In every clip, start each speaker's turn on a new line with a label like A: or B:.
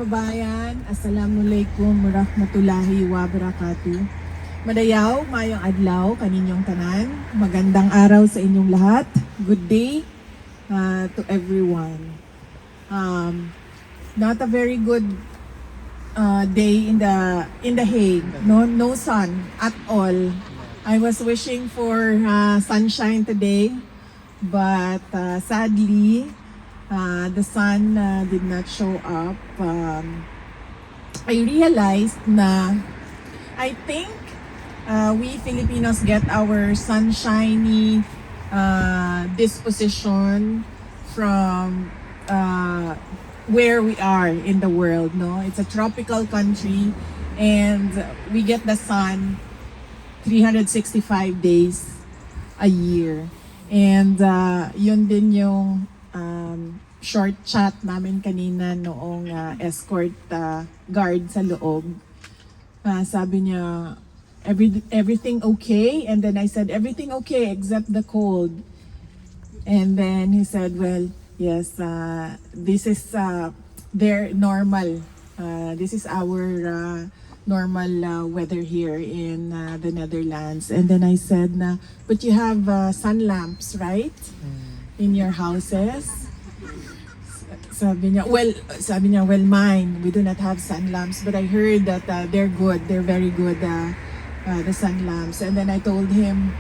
A: Kabayan, Assalamualaikum warahmatullahi wabarakatuh. Madayaw, mayong adlaw kaninyong tanan. Magandang araw sa inyong lahat. Good day to everyone. Not a very good day in the Hague. No sun at all. I was wishing for sunshine today, but sadly the sun did not show up. I realized na I think we Filipinos get our sunshiny disposition from where we are in the world. No, it's a tropical country, and we get the sun 365 days a year. And yun din yung short chat namin kanina noong escort guard sa loob. Sabi niya, everything okay? And then I said, everything okay except the cold. And then he said, well, yes, this is their normal. This is our normal weather here in the Netherlands. And then I said, but you have sun lamps, right? In your houses? Sabi niya, well, mine, we do not have sun lamps, but I heard that they're good, they're very good, the sun lamps. And then I told him,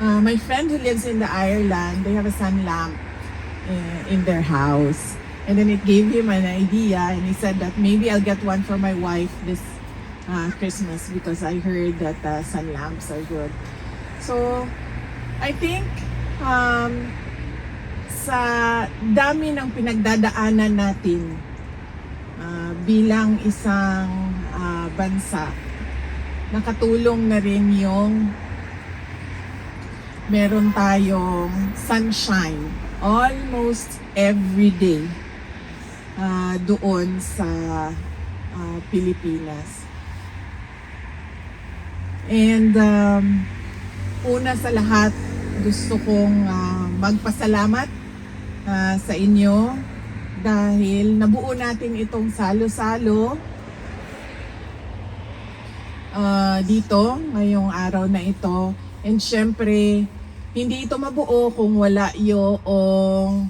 A: my friend who lives in the Ireland, they have a sun lamp in their house. And then it gave him an idea, and he said that maybe I'll get one for my wife this Christmas because I heard that sun lamps are good. So, I think, sa dami ng pinagdadaanan natin bilang isang bansa, nakatulong na rin yung meron tayong sunshine almost every day doon sa Pilipinas. And una sa lahat, gusto kong magpasalamat sa inyo dahil nabuo natin itong salo-salo dito ngayong araw na ito. And syempre, hindi ito mabuo kung wala yung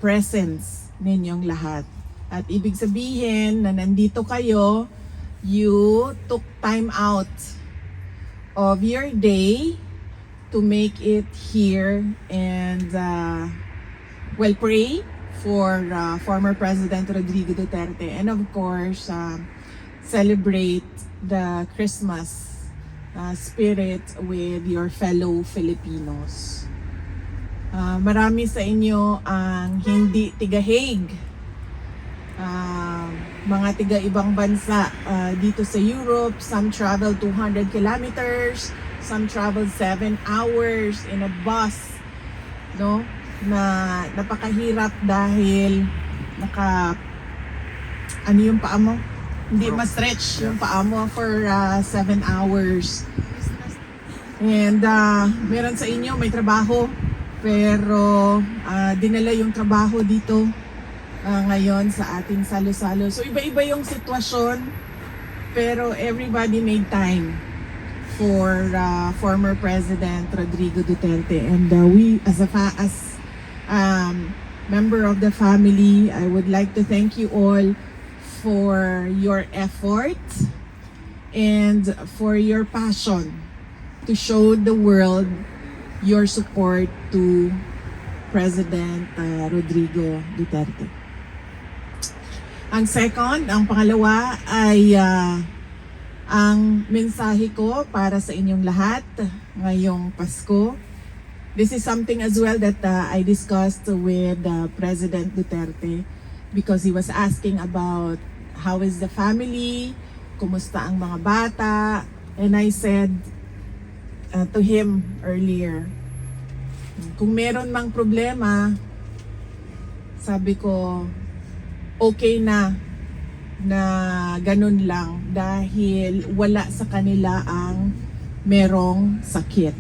A: presence ninyong lahat. At ibig sabihin na nandito kayo, you took time out of your day to make it here and pray for former President Rodrigo Duterte, and of course celebrate the Christmas spirit with your fellow Filipinos. Marami sa inyo ang hindi tiga Hague, mga tiga ibang bansa dito sa Europe. Some travel 200 kilometers, some travel 7 hours in a bus, no? Na napakahirap dahil ano yung paa mo? Hindi ma-stretch yung paa mo for 7 hours. And meron sa inyo may trabaho, pero dinala yung trabaho dito ngayon sa ating salo-salo. So iba-iba yung sitwasyon, pero everybody made time for former President Rodrigo Duterte, and we as member of the family, I would like to thank you all for your effort and for your passion to show the world your support to President Rodrigo Duterte. Ang pangalawa ay ang mensahe ko para sa inyong lahat ngayong Pasko. This is something as well that I discussed with President Duterte, because he was asking about how is the family, kumusta ang mga bata, and I said to him earlier, kung meron mang problema, sabi ko, okay na ganun lang dahil wala sa kanila ang merong sakit.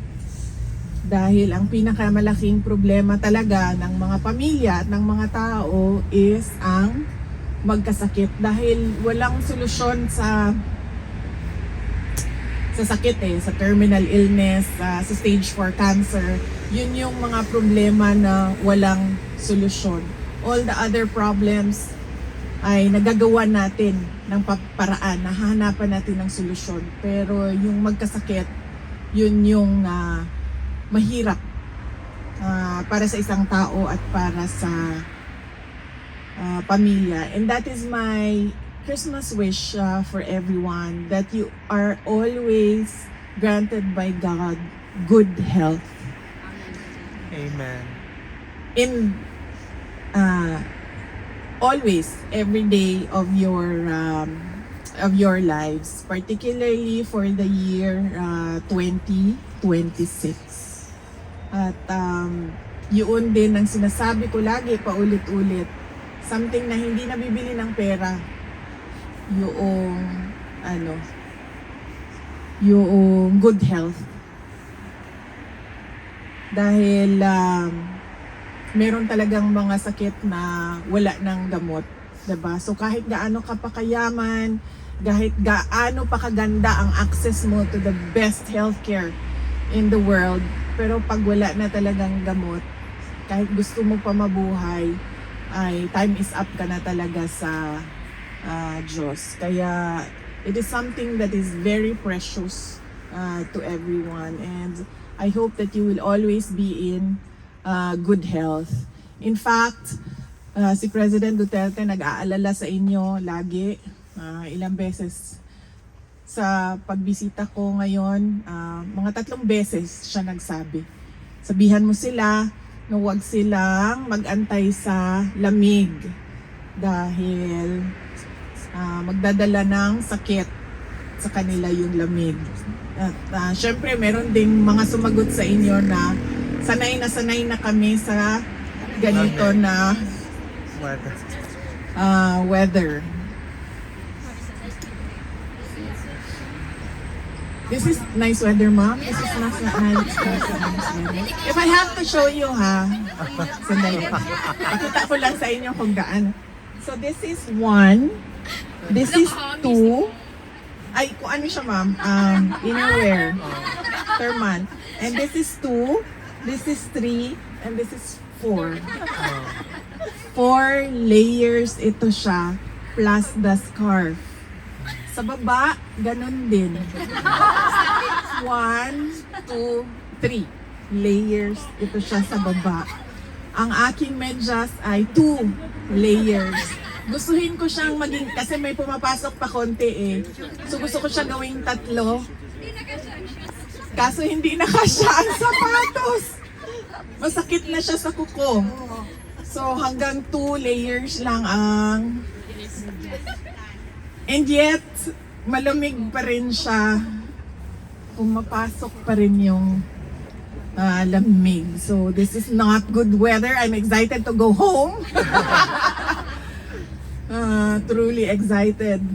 A: Dahil ang pinakamalaking problema talaga ng mga pamilya at ng mga tao is ang magkasakit dahil walang solusyon sa sakit sa terminal illness, sa stage 4 cancer. Yun yung mga problema na walang solusyon. All the other problems ay nagagawa natin ng paraan, nahahanapan natin ng solusyon. Pero yung magkasakit, yun yung mahirap para sa isang tao at para sa pamilya. And that is my Christmas wish for everyone, that you are always granted by God good health.
B: Amen.
A: In always, every day of your lives, particularly for the year 2026. At yun din ang sinasabi ko lagi, paulit-ulit, something na hindi nabibili ng pera, yung good health. Dahil meron talagang mga sakit na wala ng gamot, diba? So kahit gaano ka pa kayaman, kahit gaano pa kaganda ang access mo to the best healthcare in the world, pero pag wala na talagang gamot, kahit gusto mo pa mabuhay, ay time is up ka na talaga sa Diyos. Kaya it is something that is very precious to everyone, and I hope that you will always be in good health. In fact, si President Duterte nag-aalala sa inyo lagi, ilang beses sa pagbisita ko ngayon, mga 3 beses siya nagsabi. Sabihan mo sila na huwag silang mag-antay sa lamig dahil magdadala ng sakit sa kanila yung lamig. At syempre meron ding mga sumagot sa inyo na sanay na kami sa ganito na weather. This is nice weather, Mom. This is not nice weather. If I have to show you, sandali. Pakita ko lang sa inyo kung gaano. So this is 1. This is 2. Ay, kung ano siya, Ma'am? Innerwear. Per month. And this is 2. This is 3. And this is 4. 4 layers ito siya. Plus the scarf. Sa baba, ganun din. 1, 2, 3 layers ito siya sa baba. Ang aking medyas ay 2 layers. Gustuhin ko siyang maging, kasi may pumapasok pa konti So gusto ko siya gawing 3. Kaso hindi na kasya ang sapatos. Masakit na siya sa kuko. So hanggang 2 layers lang ang... And yet, malamig pa rin siya. Pumapasok pa rin yung lamig. So this is not good weather. I'm excited to go home. Truly excited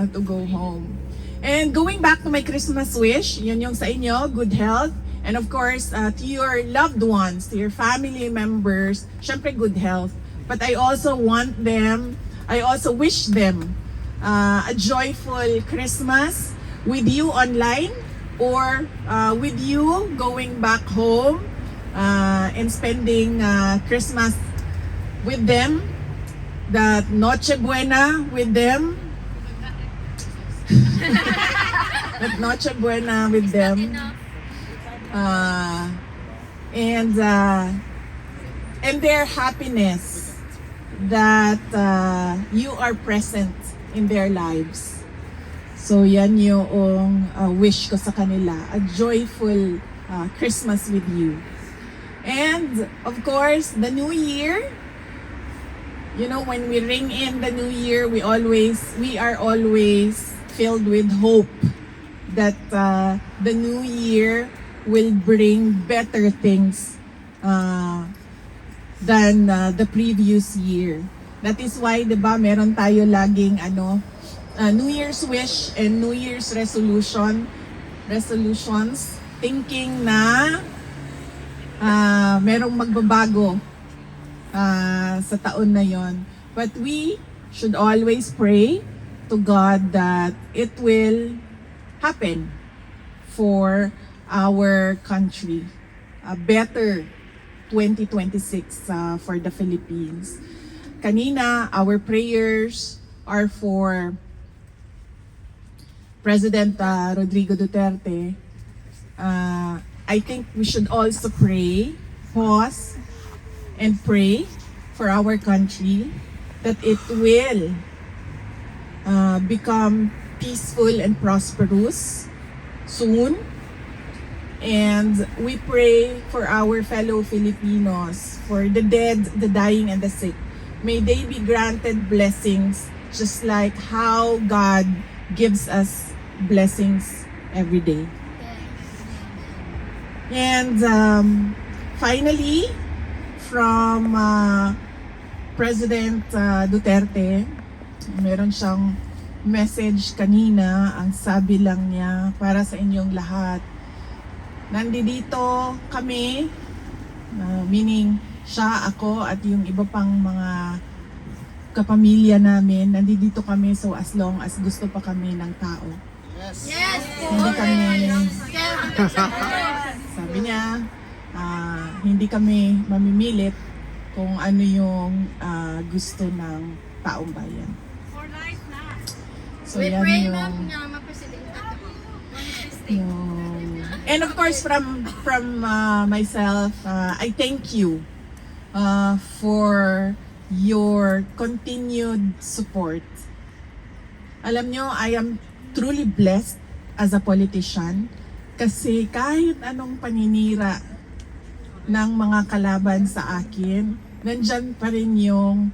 A: to go home. And going back to my Christmas wish, yun yung sa inyo, good health. And of course, to your loved ones, to your family members, syempre good health. But I also wish them a joyful Christmas with you online or with you going back home and spending Christmas with them. That Noche Buena with them. That Noche Buena with them. And their happiness that you are present in their lives. So yan yung wish ko sa kanila. A joyful Christmas with you. And of course, the New Year. You know, when we ring in the New Year, we are always filled with hope that the New Year will bring better things than the previous year. That is why, 'di ba, meron tayo laging New Year's wish and New Year's resolutions, thinking na merong magbabago sa taon na yon. But we should always pray to God that it will happen for our country. A better 2026 for the Philippines. Kanina, our prayers are for President Rodrigo Duterte. I think we should also pause and pray for our country that it will become peaceful and prosperous soon. And we pray for our fellow Filipinos, for the dead, the dying, and the sick. May they be granted blessings just like how God gives us blessings every day. And finally, from President Duterte, meron siyang message kanina. Ang sabi lang niya, para sa inyong lahat, nandito kami, meaning siya, ako, at yung iba pang mga kapamilya namin, nandito kami so as long as gusto pa kami ng tao.
C: Yes!
A: Hindi kami, sabi niya, hindi kami mamimilit kung ano yung gusto ng taong bayan.
C: For life na.
A: So
C: We
A: yan
C: pray
A: yung,
C: na ma-presidente ako.
A: and of course from myself, I thank you for your continued support. Alam nyo, I am truly blessed as a politician kasi kahit anong paninira ng mga kalaban sa akin, nandyan pa rin yung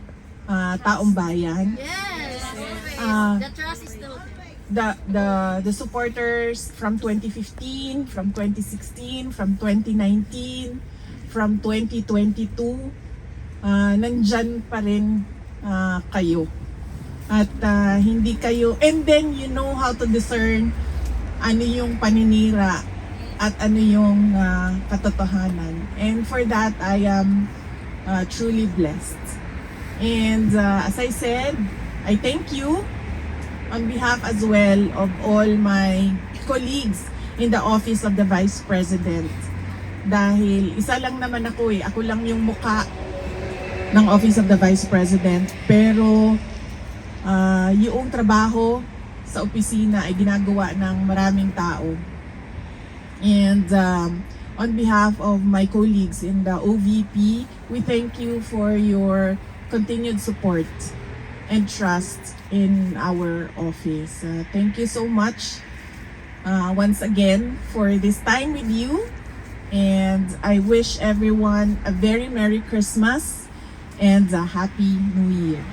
A: taong bayan.
C: Yes!
A: The
C: trust is still there.
A: The supporters from 2015, from 2016, from 2019, from 2022, nandyan pa rin kayo. At hindi kayo, and then you know how to discern ano yung paninira at ano yung katotohanan. And for that, I am truly blessed. And as I said, I thank you on behalf as well of all my colleagues in the Office of the Vice President. Dahil isa lang naman ako ako lang yung muka ng Office of the Vice President. Pero yung trabaho sa opisina ay ginagawa ng maraming tao. And on behalf of my colleagues in the OVP, we thank you for your continued support and trust in our office. Thank you so much once again for this time with you. And I wish everyone a very Merry Christmas and a Happy New Year.